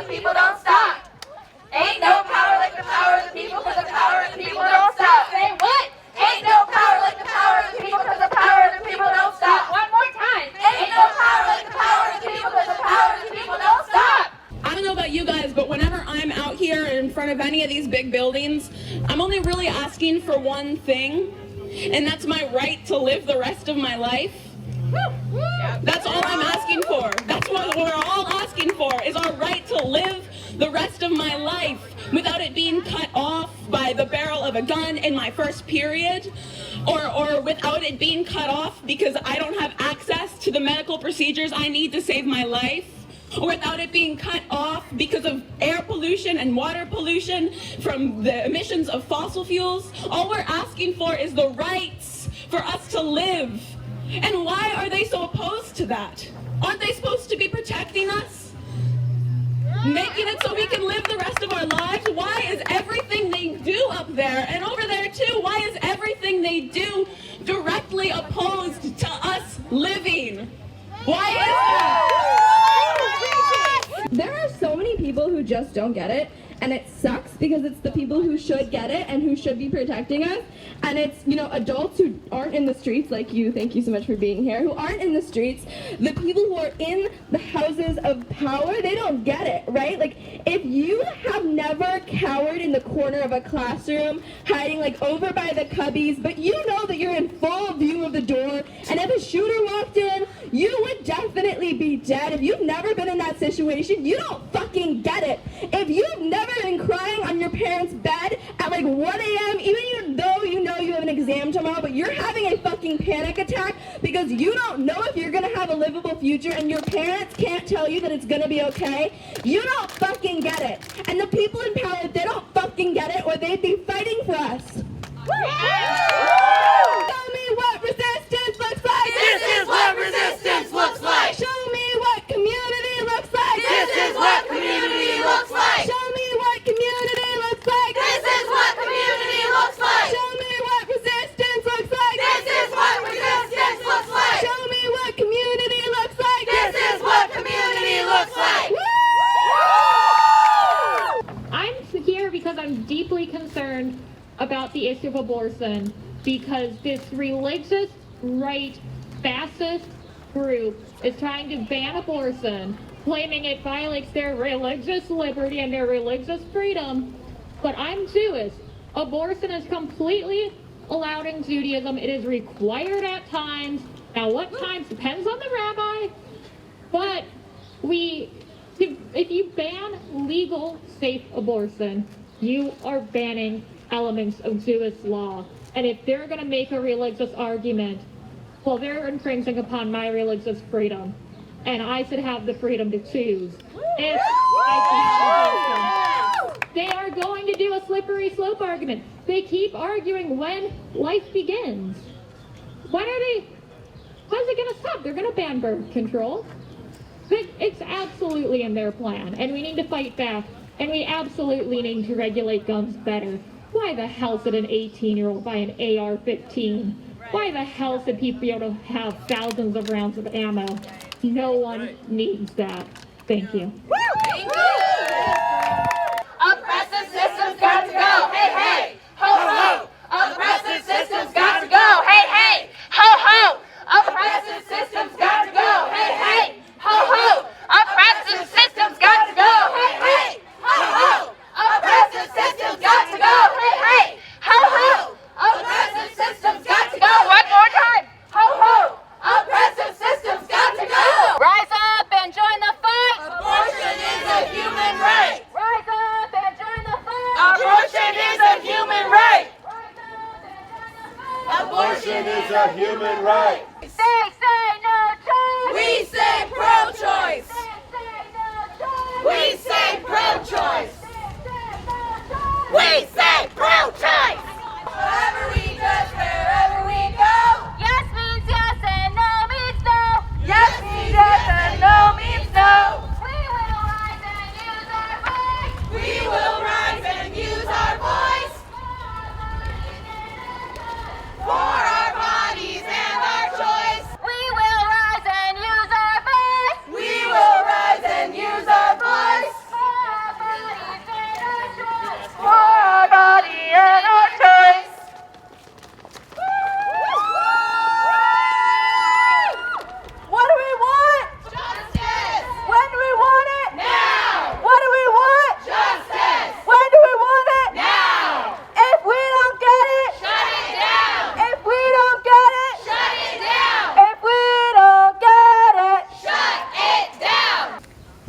the people don't stop. Ain't no power like the power of the people, because the power of the people don't stop. Say what? Ain't no power like the power of the people, because the power of the people don't stop. One more time. Ain't no power like the power of the people, because the power of the people don't stop. I don't know about you guys, but whenever I'm out here in front of any of these big buildings, I'm only really asking for one thing, and that's my right to live the rest of my life. That's all I'm asking for. That's what we're all asking for, is our right to live the rest of my life without it being cut off by the barrel of a gun in my first period, or without it being cut off because I don't have access to the medical procedures I need to save my life, or without it being cut off because of air pollution and water pollution from the emissions of fossil fuels. All we're asking for is the rights for us to live. And why are they so opposed to that? Aren't they supposed to be protecting us? Making it so we can live the rest of our lives? Why is everything they do up there and over there too, why is everything they do directly opposed to us living? Why is that? There are so many people who just don't get it, and it sucks because it's the people who should get it and who should be protecting us, and it's, you know, adults who aren't in the streets like you, thank you so much for being here, who aren't in the streets, the people who are in the houses of power, they don't get it, right? Like, if you have never cowered in the corner of a classroom, hiding like over by the cubbies, but you know that you're in full view of the door, and if a shooter walked in, you would definitely be dead. If you've never been in that situation, you don't fucking get it. If you've never been crying on your parents' bed at like 1 a.m., even though you know you have an exam tomorrow, but you're having a fucking panic attack because you don't know if you're gonna have a livable future and your parents can't tell you that it's gonna be okay, you don't fucking get it. And the people in power, they don't fucking get it, or they'd be fighting for us. Show me what resistance looks like. This is what resistance looks like. Show me what community looks like. This is what community looks like. Show me what community looks like. This is what community looks like. Show me what resistance looks like. This is what resistance looks like. Show me what community looks like. This is what community looks like. I'm here because I'm deeply concerned about the issue of abortion, because this religious right fascist group is trying to ban abortion, claiming it violates their religious liberty and their religious freedom. But I'm Jewish. Abortion is completely allowed in Judaism. It is required at times. Now, what times depends on the rabbi, but if you ban legal, safe abortion, you are banning elements of Jewish law. And if they're going to make a religious argument, well, they're infringing upon my religious freedom, and I should have the freedom to choose if I can have abortion. They are going to do a slippery slope argument. They keep arguing when life begins. How's it going to stop? They're going to ban birth control. It's absolutely in their plan, and we need to fight back, and we absolutely need to regulate guns better. Why the hell should an 18-year-old buy an AR-15? Why the hell should people be able to have thousands of rounds of ammo? No one needs that. Thank you. Thank you. Oppressive systems got to go. Hey, hey. Ho, ho. Oppressive systems got to go. Hey, hey. Ho, ho. Oppressive systems got to go. Hey, hey. Ho, ho. Oppressive systems got to go. Hey, hey. Ho, ho. Oppressive systems got to go. Hey, hey. Ho, ho. Oppressive systems got to go. One more time. Ho, ho. Oppressive systems got to go. Rise up and join the fight. Abortion is a human right. Rise up and join the fight. Abortion is a human right. Abortion is a human right. They say no choice. We say pro-choice. We say pro-choice. We say pro-choice. Wherever we touch, wherever we go. Yes means yes and no means no. Yes means yes and no means no. We will rise and use our voice. For our bodies and our choice. We will rise and use our voice. We will rise and use our voice. For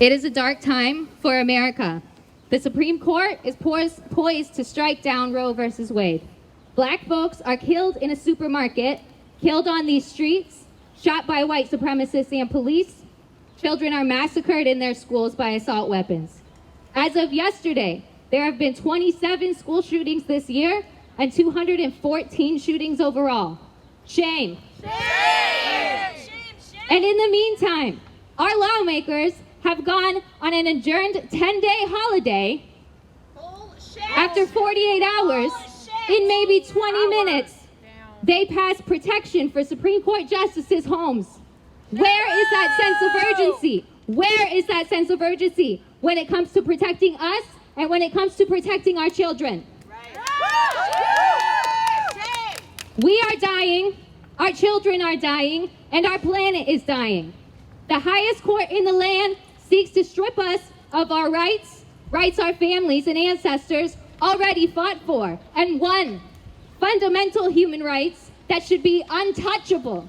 It is a dark time for America. The Supreme Court is poised to strike down Roe versus Wade. Black folks are killed in a supermarket, killed on these streets, shot by white supremacists and police. Children are massacred in their schools by assault weapons. As of yesterday, there have been 27 school shootings this year and 214 shootings overall. Shame. Shame! Shame! Shame! And in the meantime, our lawmakers have gone on an adjourned 10-day holiday after 48 hours. In maybe 20 minutes, they passed protection for Supreme Court justices' homes. Where is that sense of urgency? Where is that sense of urgency when it comes to protecting us and when it comes to protecting our children? We are dying, our children are dying, and our planet is dying. The highest court in the land seeks to strip us of our rights our families and ancestors already fought for, and won. Fundamental human rights that should be untouchable.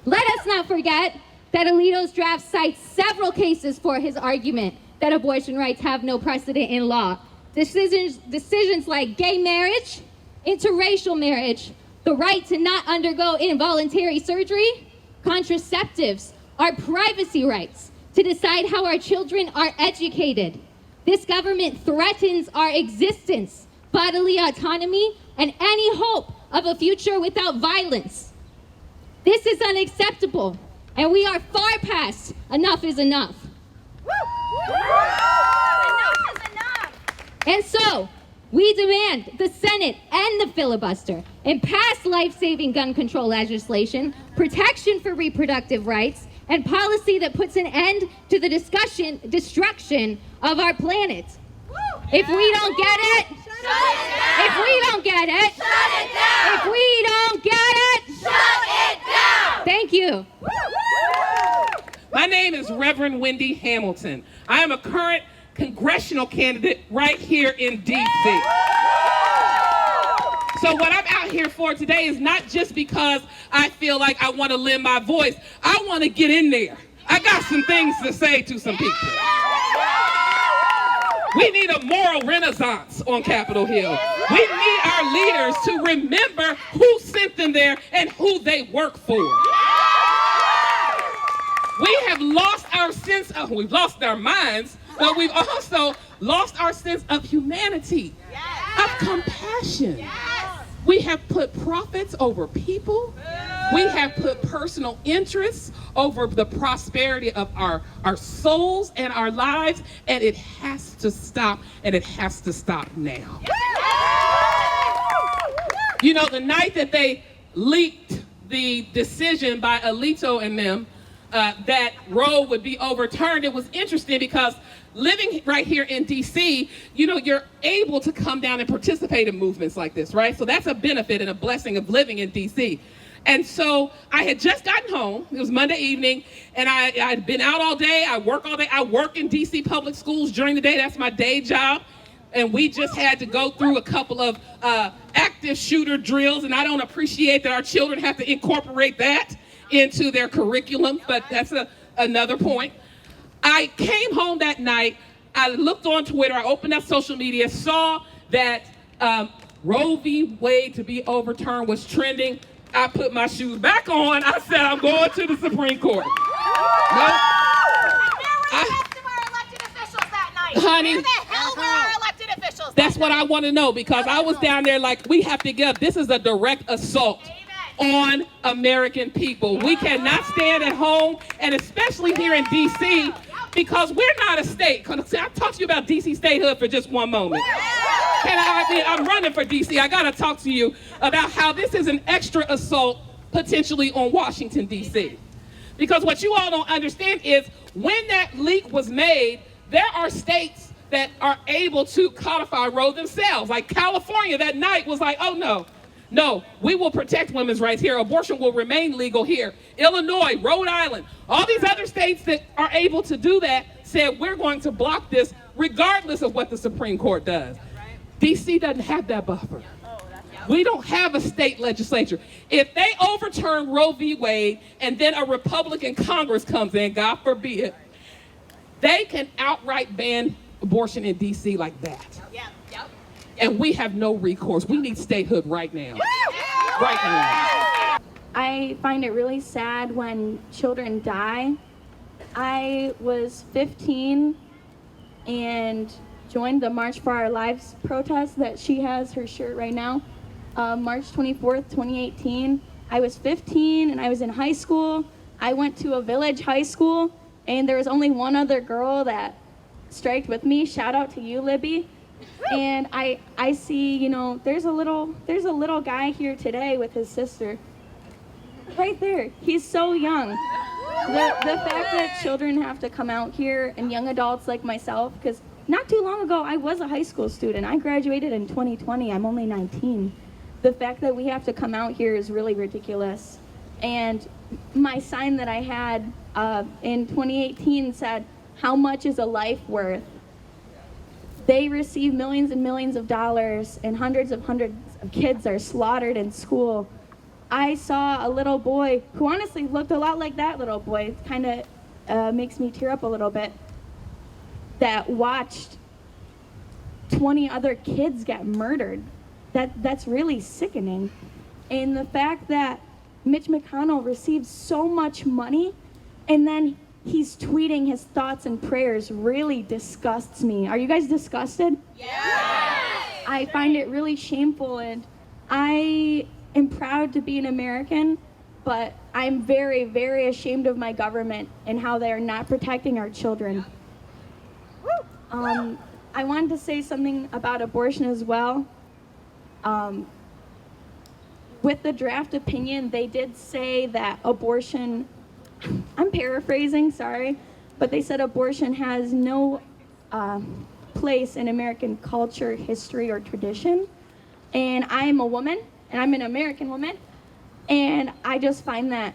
Let us not forget that Alito's draft cites several cases for his argument that abortion rights have no precedent in law. Decisions like gay marriage, interracial marriage, the right to not undergo involuntary surgery, contraceptives, our privacy rights to decide how our children are educated. This government threatens our existence, bodily autonomy, and any hope of a future without violence. This is unacceptable, and we are far past enough is enough. Enough is enough! And so, we demand the Senate end the filibuster and pass life-saving gun control legislation, protection for reproductive rights, and policy that puts an end to the destruction of our planet. If we don't get it, if we don't get it, if we don't get it, shut it down! Thank you. My name is Reverend Wendy Hamilton. I am a current congressional candidate right here in D.C. So what I'm out here for today is not just because I feel like I want to lend my voice. I want to get in there. I got some things to say to some people. We need a moral renaissance on Capitol Hill. We need our leaders to remember who sent them there and who they work for. We have lost our sense of, we've lost our minds, but we've also lost our sense of humanity, of compassion. We have put profits over people. We have put personal interests over the prosperity of our souls and our lives, and it has to stop, and it has to stop now. You know, the night that they leaked the decision by Alito and them that Roe would be overturned, it was interesting because living right here in D.C., you know, you're able to come down and participate in movements like this, right? So that's a benefit and a blessing of living in D.C. And so I had just gotten home. It was Monday evening, and I'd been out all day. I work all day. I work in D.C. public schools during the day. That's my day job. And we just had to go through a couple of active shooter drills, and I don't appreciate that our children have to incorporate that into their curriculum, but that's another point. I came home that night, I looked on Twitter, I opened up social media, saw that Roe v. Wade to be overturned was trending. I put my shoes back on. I said, I'm going to the Supreme Court. Where were the rest of our elected officials that night? Honey, Where the hell were our elected officials? that's what I want to know, because I was down there like, we have to get up. This is a direct assault on American people. We cannot stand at home, and especially here in D.C., because we're not a state. I'll talk to you about D.C. statehood for just one moment. I'm running for D.C. I got to talk to you about how this is an extra assault potentially on Washington, D.C. Because what you all don't understand is when that leak was made, there are states that are able to codify Roe themselves. Like California that night was like, oh no, we will protect women's rights here. Abortion will remain legal here. Illinois, Rhode Island, all these other states that are able to do that said we're going to block this regardless of what the Supreme Court does. D.C. doesn't have that buffer. We don't have a state legislature. If they overturn Roe v. Wade and then a Republican Congress comes in, God forbid, They can outright ban abortion in D.C. like that. And we have no recourse. We need statehood right now. Right now. I find it really sad when children die. I was 15 and joined the March for Our Lives protest that she has her shirt right now. March 24th, 2018. I was 15 and I was in high school. I went to a village high school and there was only one other girl that striked with me. Shout out to you, Libby. And I see, you know, there's a little guy here today with his sister. Right there. He's so young. The fact that children have to come out here and young adults like myself, because not too long ago I was a high school student. I graduated in 2020. I'm only 19. The fact that we have to come out here is really ridiculous. And my sign that I had in 2018 said, "How much is a life worth?" They receive millions and millions of dollars, and hundreds of kids are slaughtered in school. I saw a little boy who honestly looked a lot like that little boy. It kind of makes me tear up a little bit. That watched 20 other kids get murdered. That's really sickening. And the fact that Mitch McConnell receives so much money and then he's tweeting his thoughts and prayers really disgusts me. Are you guys disgusted? Yes! I find it really shameful, and I am proud to be an American, but I'm very, very ashamed of my government and how they are not protecting our children. I wanted to say something about abortion as well. With the draft opinion, they did say that abortion, I'm paraphrasing, sorry, but they said abortion has no place in American culture, history, or tradition. And I'm a woman, and I'm an American woman, and I just find that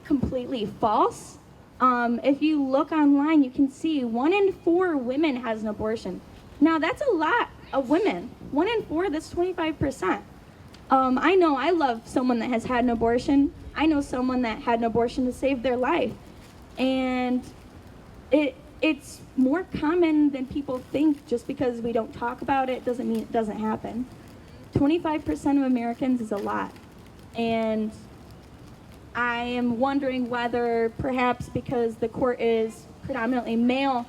completely false. If you look online, you can see 1 in 4 women has an abortion. Now, that's a lot of women. 1 in 4, that's 25%. I know I love someone that has had an abortion. I know someone that had an abortion to save their life. And it's more common than people think. Just because we don't talk about it doesn't mean it doesn't happen. 25% of Americans is a lot. And I am wondering whether perhaps because the court is predominantly male,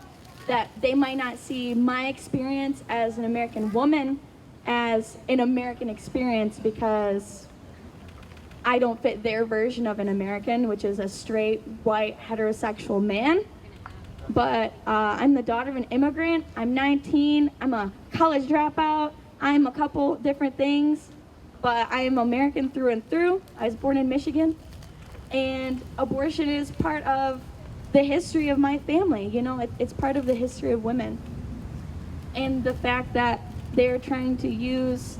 that they might not see my experience as an American woman as an American experience, because I don't fit their version of an American, which is a straight, white, heterosexual man. But I'm the daughter of an immigrant. I'm 19. I'm a college dropout. I'm a couple different things, but I am American through and through. I was born in Michigan, and abortion is part of the history of my family. You know, it's part of the history of women. And the fact that they're trying to use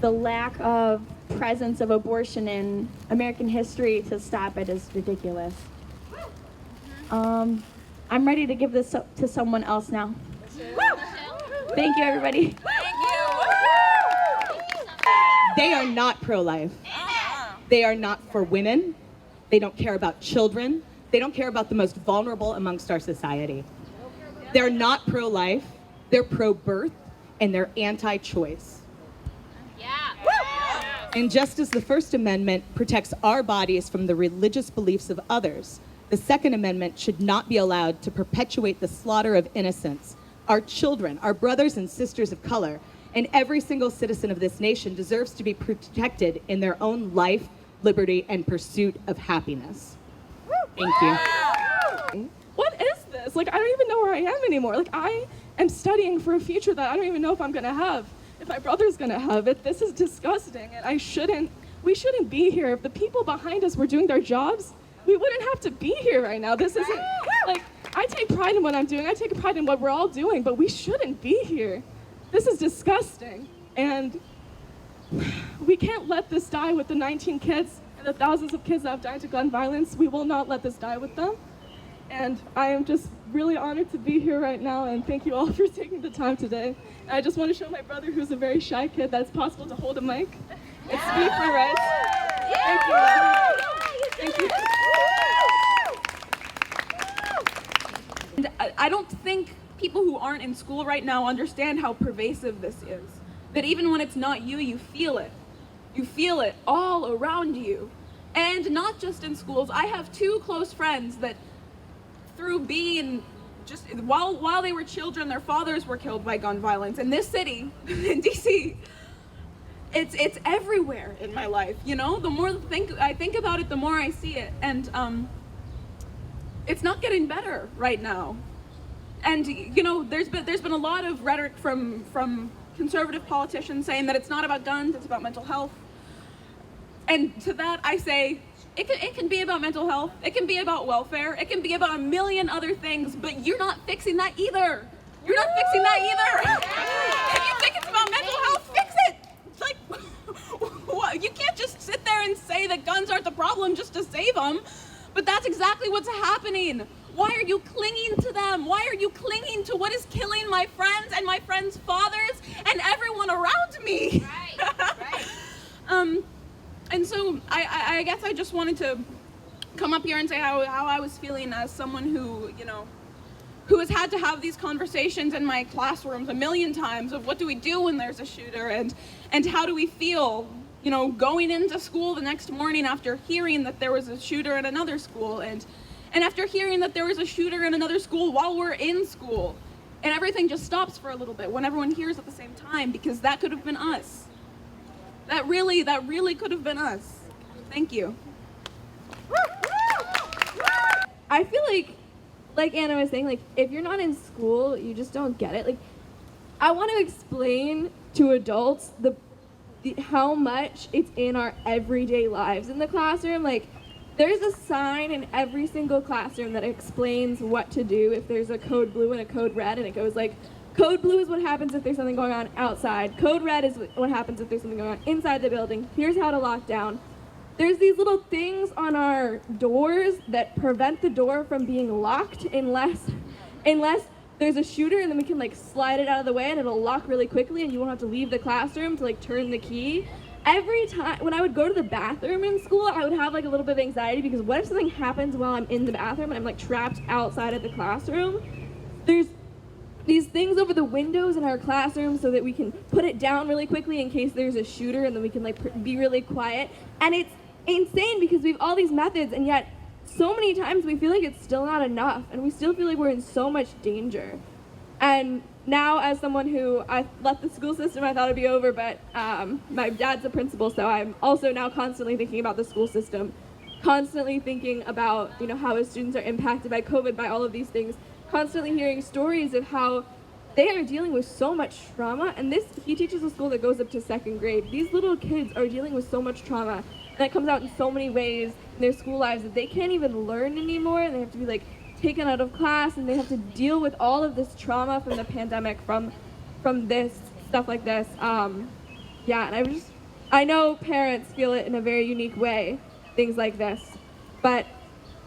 the lack of presence of abortion in American history to stop it is ridiculous. I'm ready to give this up to someone else now. Thank you, everybody. They are not pro-life. They are not for women. They don't care about children. They don't care about the most vulnerable amongst our society. They're not pro-life. They're pro-birth, and they're anti-choice. And just as the First Amendment protects our bodies from the religious beliefs of others, the Second Amendment should not be allowed to perpetuate the slaughter of innocents. Our children, our brothers and sisters of color, and every single citizen of this nation deserves to be protected in their own life, liberty, and pursuit of happiness. Thank you. What is this? Like, I don't even know where I am anymore. Like, I am studying for a future that I don't even know if I'm gonna have, if my brother's gonna have it. This is disgusting, and we shouldn't be here. If the people behind us were doing their jobs, we wouldn't have to be here right now. This isn't, like, I take pride in what I'm doing. I take pride in what we're all doing, but we shouldn't be here. This is disgusting, and we can't let this die with the 19 kids and the thousands of kids that have died to gun violence. We will not let this die with them. And I am just really honored to be here right now, and thank you all for taking the time today. And I just want to show my brother, who's a very shy kid, that it's possible to hold a mic and speak for rights. Thank you. Thank you. And I don't think people who aren't in school right now understand how pervasive this is. That even when it's not you, you feel it. You feel it all around you. And not just in schools. I have 2 close friends that through being just, while they were children, their fathers were killed by gun violence. In this city, in DC, it's everywhere in my life, you know? The more I think about it, the more I see it. And it's not getting better right now. And you know, there's been a lot of rhetoric from conservative politicians saying that it's not about guns, it's about mental health. And to that I say, it can be about mental health, it can be about welfare, it can be about a million other things, but you're not fixing that either. You're not fixing that either. If you think it's about mental health, fix it. It's like, you can't just sit there and say that guns aren't the problem just to save them. But that's exactly what's happening. Why are you clinging to them? Why are you clinging to what is killing my friends and my friends' fathers and everyone around me? Right. And so I guess I just wanted to come up here and say how I was feeling as someone who, you know, who has had to have these conversations in my classrooms a million times of what do we do when there's a shooter, and how do we feel, you know, going into school the next morning after hearing that there was a shooter at another school, and after hearing that there was a shooter in another school while we're in school, and everything just stops for a little bit when everyone hears at the same time, because that could have been us. That really could have been us. Thank you. I feel like Anna was saying, like, if you're not in school, you just don't get it. Like, I want to explain to adults how much it's in our everyday lives in the classroom. Like, there's a sign in every single classroom that explains what to do if there's a code blue and a code red, and it goes like, code blue is what happens if there's something going on outside. Code red is what happens if there's something going on inside the building. Here's how to lock down. There's these little things on our doors that prevent the door from being locked unless there's a shooter, and then we can like slide it out of the way and it'll lock really quickly and you won't have to leave the classroom to like turn the key. Every time when I would go to the bathroom in school, I would have like a little bit of anxiety because what if something happens while I'm in the bathroom and I'm like trapped outside of the classroom? There's these things over the windows in our classroom so that we can put it down really quickly in case there's a shooter, and then we can like be really quiet. And it's insane because we have all these methods, and yet so many times we feel like it's still not enough, and we still feel like we're in so much danger. And now, as someone who I left the school system, I thought it'd be over, but my dad's a principal, so I'm also now constantly thinking about the school system, constantly thinking about, you know, how his students are impacted by COVID, by all of these things, constantly hearing stories of how they are dealing with so much trauma. And he teaches a school that goes up to 2nd grade. These little kids are dealing with so much trauma, and that comes out in so many ways in their school lives that they can't even learn anymore, and they have to be like taken out of class, and they have to deal with all of this trauma from the pandemic, from this stuff like this. Yeah, and I know parents feel it in a very unique way, things like this, but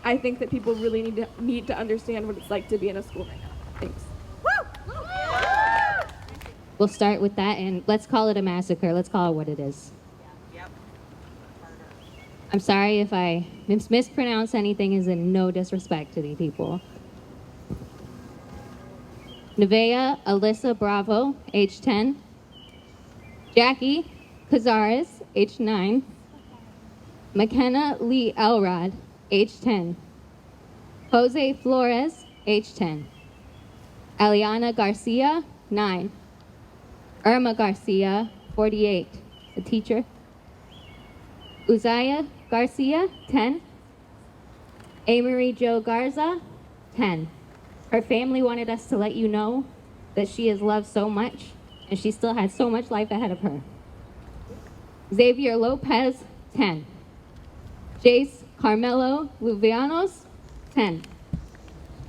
I think that people really need to understand what it's like to be in a school right now. Thanks. We'll start with that, and let's call it a massacre. Let's call it what it is. I'm sorry if I mispronounce anything, is in no disrespect to these people. Nevaeh Alyssa Bravo, age 10. Jackie Cazares, age 9. McKenna Lee Elrod, age 10. Jose Flores, age 10. Eliana Garcia, 9. Irma Garcia, 48, a teacher. Uzziah Garcia, 10. Amory Jo Garza, 10. Her family wanted us to let you know that she is loved so much, and she still has so much life ahead of her. Xavier Lopez, 10. Jace Carmelo Luvianos, 10.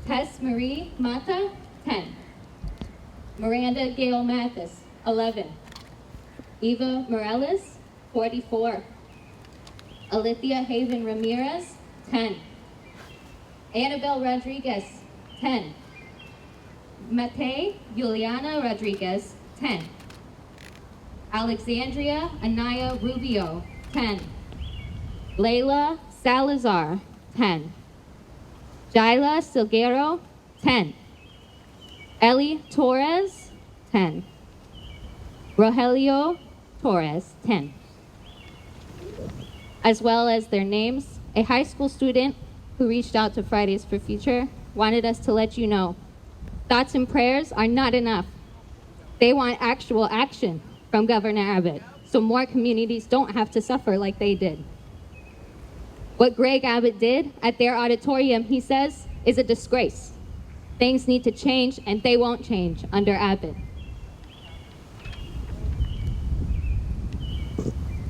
Tess Marie Mata, 10. Miranda Gail Mathis, 11. Eva Morales, 44. Alithia Haven Ramirez, 10. Annabelle Rodriguez, 10. Mate Juliana Rodriguez, 10. Alexandria Anaya Rubio, 10. Layla Salazar, 10. Jaila Silguero, 10. Ellie Torres, 10. Rogelio Torres, 10. As well as their names, a high school student who reached out to Fridays for Future wanted us to let you know, thoughts and prayers are not enough. They want actual action from Governor Abbott, so more communities don't have to suffer like they did. What Greg Abbott did at their auditorium, he says, is a disgrace. Things need to change, and they won't change under Abbott.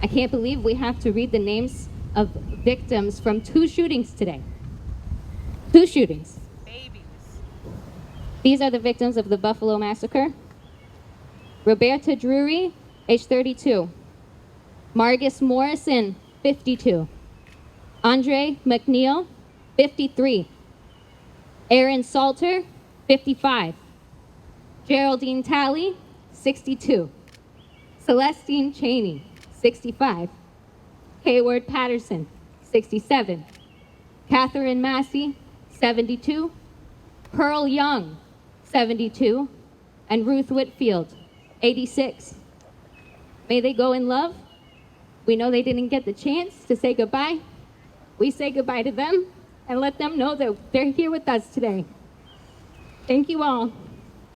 I can't believe we have to read the names of victims from 2 shootings today. 2 shootings. Babies. These are the victims of the Buffalo Massacre. Roberta Drury, age 32. Margus Morrison, 52. Andre McNeil, 53. Aaron Salter, 55. Geraldine Talley, 62. Celestine Cheney, 65. Hayward Patterson, 67. Catherine Massey, 72. Pearl Young, 72. And Ruth Whitfield, 86. May they go in love. We know they didn't get the chance to say goodbye. We say goodbye to them and let them know that they're here with us today. Thank you all.